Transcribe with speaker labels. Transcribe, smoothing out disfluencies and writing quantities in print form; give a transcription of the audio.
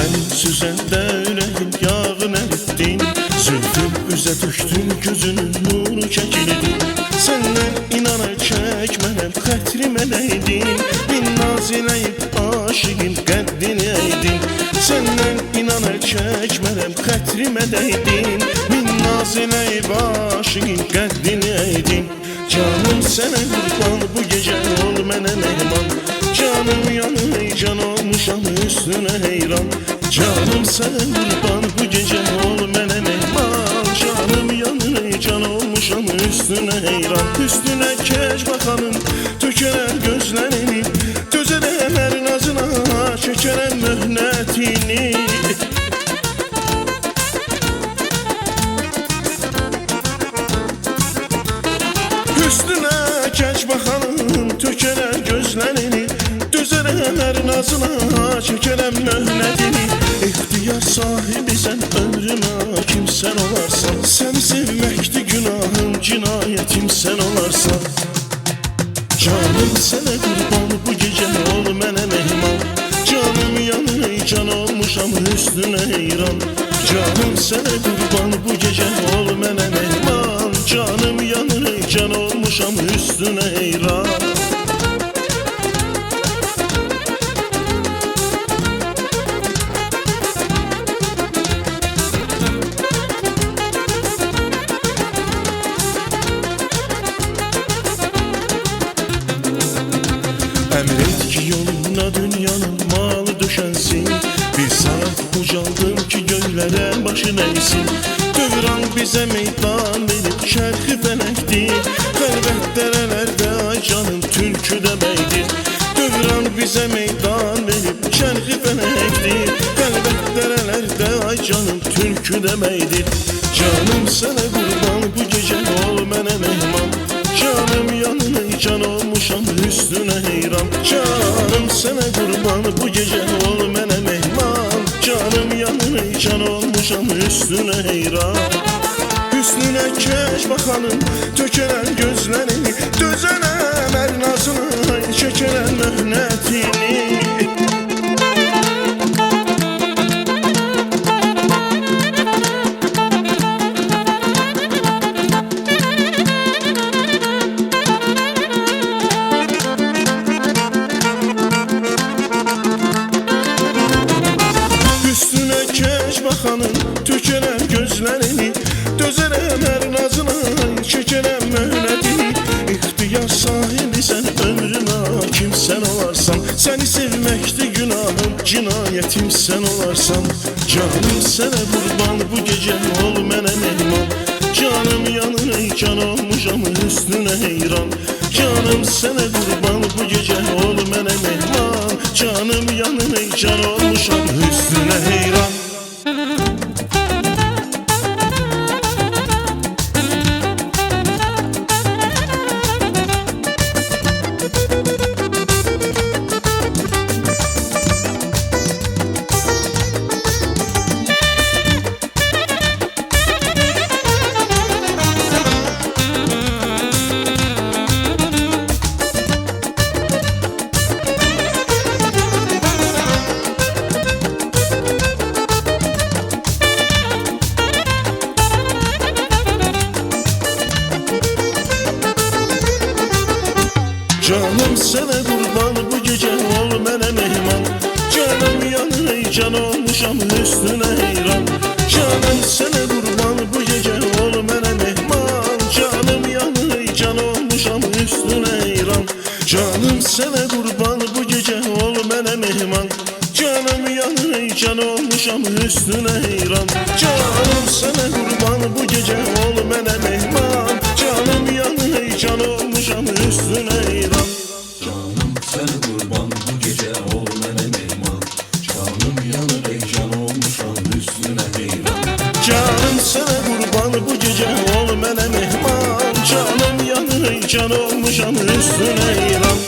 Speaker 1: Sen süzəndə ürəyim yağın əritdin, zülfün üzə düşdün, gözünün nuru çəkildi. Səndən inana çəkmənəm, xətrim ələydin, min naz eləyib aşığın qəddini əydin. Səndən inana çəkmənəm, xətrim ələydin, min naz eləyib aşığın qəddini əydin. Canım sənə qurban, bu gecə ol mənə mehman, canım yanır, can olmuşam üstünə heyran. Canım sənə qurban, bu gecə ol mənə mehman, canım yanır, can olmuşam üstünə heyran. Üstünə kec baxanın, tökərəm gözlərini, dözərəm hər nazına, çəkərəm möhnətini. Üstünə kec baxanın, tökərəm gözlərini, dözərəm hər nazına, çəkərəm möhnətini. İxtiyar sahibisən ömrümə, kimsən olarsan, səni sevməkdir günahım, cinayətim sən olarsan. Canım sənə qurban, bu gecə ol mənə mehman, canım yanır, can olmuşam üstünə heyran. Canım sənə qurban, bu gecə ol mənə mehman, canım yanır, can olmuşam üstünə heyran. Əmr et ki yoluna dünyanın malı döşənsin, bir saat ucaldım ki göylərə başın əysin. Dövran bizə meydan verib şərxi fələkdir, xəlvət dərələrdə ay canım türkü deməkdir. Dövran bizə meydan verib şərxi fələkdir, xəlvət dərələrdə ay canım türkü deməkdir. Canım sənə qurban, bu gecə ol mənə mehman, canım yanır, can olmuşam üstünə heyran. Canım sənə qurban, bu gecə ol mənə mehman, canım yanır, can olmuşam üstünə heyran. Üstünə kec baxanın, tökərəm gözlərini, dözərəm hər nazını, çəkərəm möhnətini. Baxanın, tökərəm gözlərini, dözərəm hər nazına, çəkərəm möhnətini. İxtiyar sahibisən ömrümə, kimsən olarsan, səni sevməkdir günahım, cinayətim sən olarsan. Canım sənə qurban, bu gecə ol mənə mehman, canım yanır, can olmuşam üstünə heyran. Canım sənə qurban, bu gecə ol mənə mehman, canım yanır, can olmuşam üstünə heyran. Canım sənə qurban, bu gecə ol mənə mehman, canım yanır, can olmuşam üstünə heyran. Canım sənə qurban, bu gecə ol mənə mehman, canım yanır, can olmuşam üstünə heyran. Canım sənə qurban, bu gecə ol mənə mehman, canım yanır, can olmuşam üstünə heyran. Canım sənə qurban, bu gecə ol mənə mehman, canım yanır, can olmuşam üstünə heyran.
Speaker 2: Canım sənə qurban, bu gecə ol mənə mehman, canım yanır, can olmuşam üstünə heyran.
Speaker 1: Canım sənə qurban, bu gecə ol mənə mehman, canım yanır, can olmuşam üstünə heyran.